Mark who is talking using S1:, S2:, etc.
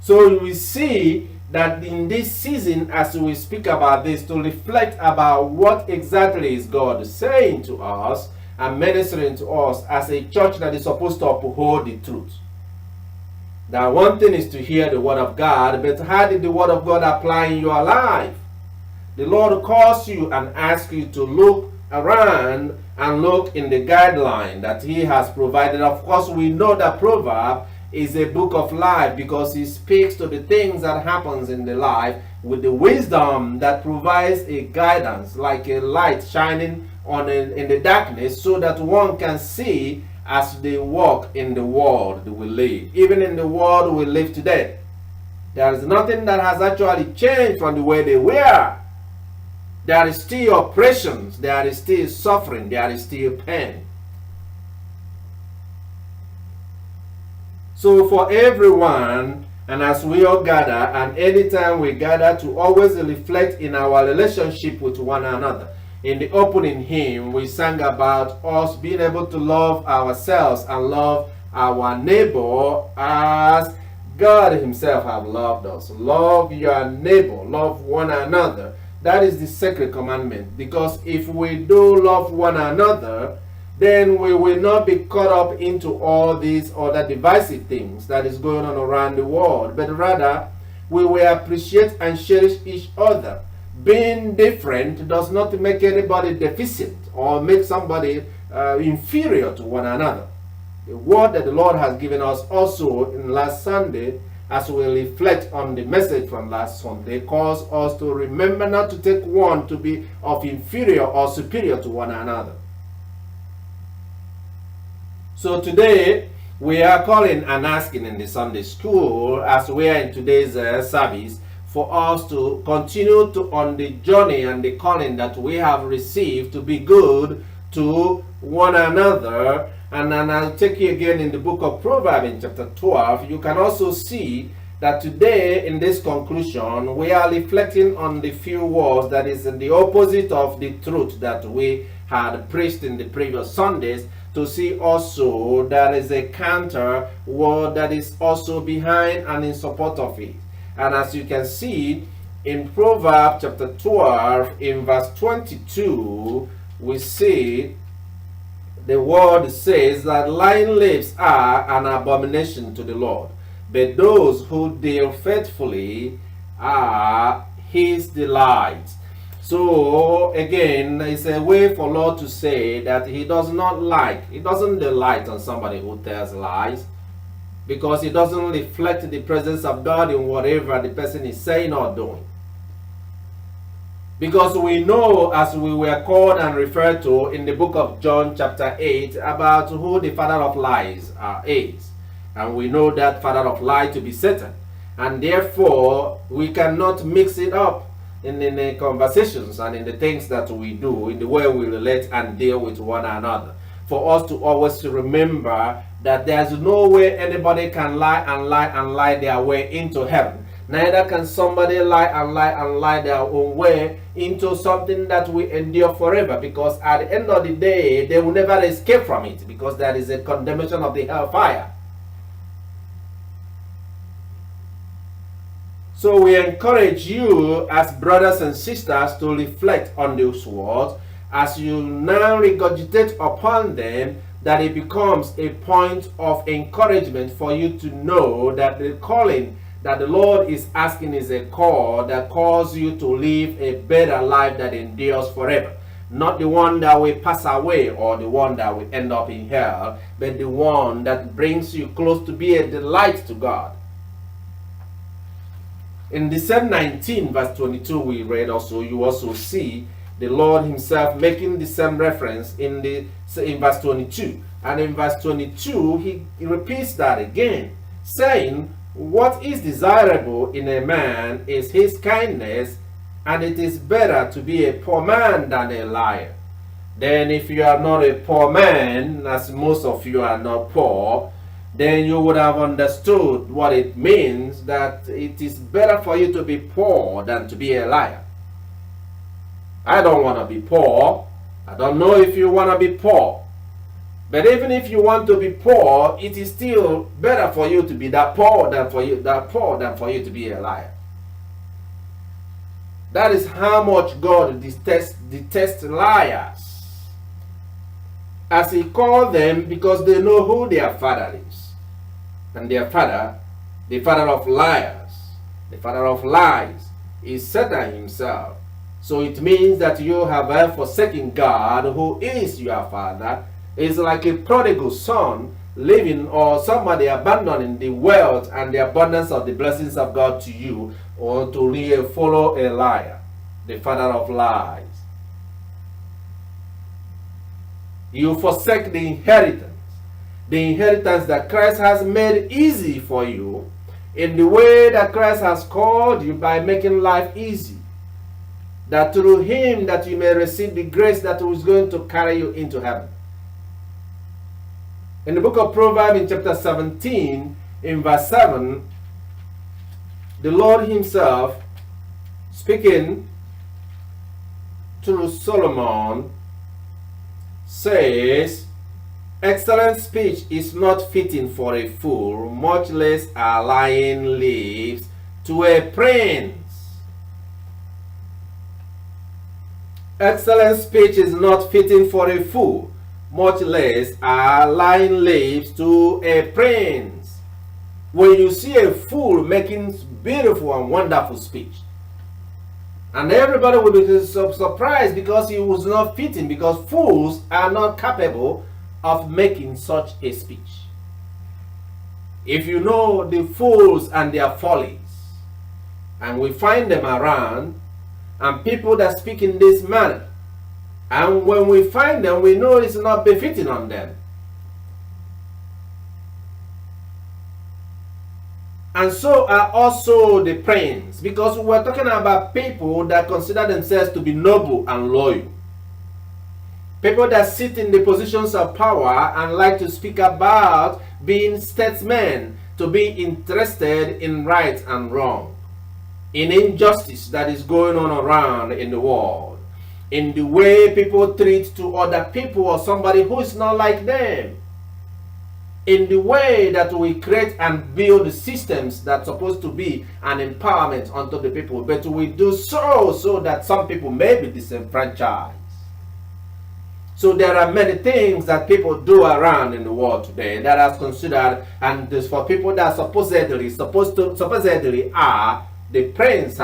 S1: So we see that in this season, as we speak about this, to reflect about what exactly is God saying to us and ministering to us as a church that is supposed to uphold the truth. That one thing is to hear the word of God, but how did the word of God apply in your life? The Lord calls you and asks you to look around and look in the guideline that He has provided. Of course, we know that Proverbs is a book of life because it speaks to the things that happens in the life with the wisdom that provides a guidance, like a light shining in the darkness, so that one can see as they walk in the world we live. Even in the world we live today, there is nothing that has actually changed from the way they were. There is still oppressions, there is still suffering, there is still pain. So for everyone, and as we all gather, and anytime we gather, to always reflect in our relationship with one another. In the opening hymn, we sang about us being able to love ourselves and love our neighbor as God Himself has loved us. Love your neighbor, love one another. That is the sacred commandment. Because if we do love one another, then we will not be caught up into all these other divisive things that is going on around the world, but rather we will appreciate and cherish each other. Being different does not make anybody deficient or make somebody inferior to one another. The word that the Lord has given us also in last Sunday, as we reflect on the message from last Sunday, calls us to remember not to take one to be of inferior or superior to one another. So today we are calling and asking in the Sunday school, as we are in today's service, for us to continue on the journey and the calling that we have received to be good to one another. And then I'll take you again in the book of Proverbs in chapter 12. You can also see that today in this conclusion we are reflecting on the few words that is in the opposite of the truth that we had preached in the previous Sundays, to see also there is a counter word that is also behind and in support of it. And as you can see in Proverbs chapter 12 in verse 22, we see the word says that lying lips are an abomination to the Lord, but those who deal faithfully are His delight. So again, it's a way for Lord to say that He doesn't delight on somebody who tells lies, because it doesn't reflect the presence of God in whatever the person is saying or doing. Because we know, as we were called and referred to in the book of John chapter 8, about who the father of lies is. And we know that father of lie to be Satan. And therefore, we cannot mix it up in the conversations and in the things that we do, in the way we relate and deal with one another. For us to always remember that there's no way anybody can lie and lie and lie their way into heaven. Neither can somebody lie and lie and lie their own way into something that will endure forever, because at the end of the day, they will never escape from it, because there is a condemnation of the hellfire. So we encourage you as brothers and sisters to reflect on those words as you now regurgitate upon them, that it becomes a point of encouragement for you to know that the calling that the Lord is asking is a call that calls you to live a better life that endures forever. Not the one that will pass away or the one that will end up in hell, but the one that brings you close to be a delight to God. In the same 19 verse 22 we read also, you also see the Lord Himself making the same reference in verse 22. And in verse 22 He repeats that again, saying, what is desirable in a man is his kindness, and it is better to be a poor man than a liar. Then if you are not a poor man, as most of you are not poor, then you would have understood what it means, that it is better for you to be poor than to be a liar. I don't want to be poor. I don't know if you want to be poor. But even if you want to be poor, it is still better for you to be that poor than for you to be a liar. That is how much God detests liars. As he called them, because they know who their father is. And their father, the father of liars, the father of lies, is Satan himself. So it means that you have forsaken God, who is your father. It's like a prodigal son living, or somebody abandoning the wealth and the abundance of the blessings of God to you, or to really follow a liar, the father of lies. You forsake the inheritance that Christ has made easy for you, in the way that Christ has called you, by making life easy, that through him that you may receive the grace that is going to carry you into heaven. In the book of Proverbs, in chapter 17, in verse 7, the Lord himself, speaking through Solomon, says, excellent speech is not fitting for a fool, much less are lying lips to a prince. Excellent speech is not fitting for a fool, much less are lying lips to a prince. When you see a fool making beautiful and wonderful speech, and everybody will be surprised because he was not fitting, because fools are not capable of making such a speech. If you know the fools and their follies, and we find them around, and people that speak in this manner, and when we find them, we know it's not befitting on them. And so are also the prince, because we're talking about people that consider themselves to be noble and loyal. People that sit in the positions of power and like to speak about being statesmen, to be interested in right and wrong, in injustice that is going on around in the world, in the way people treat to other people or somebody who is not like them, in the way that we create and build systems that's supposed to be an empowerment unto the people, but we do so that some people may be disenfranchised. So there are many things that people do around in the world today that are considered, and this for people that supposedly are the prince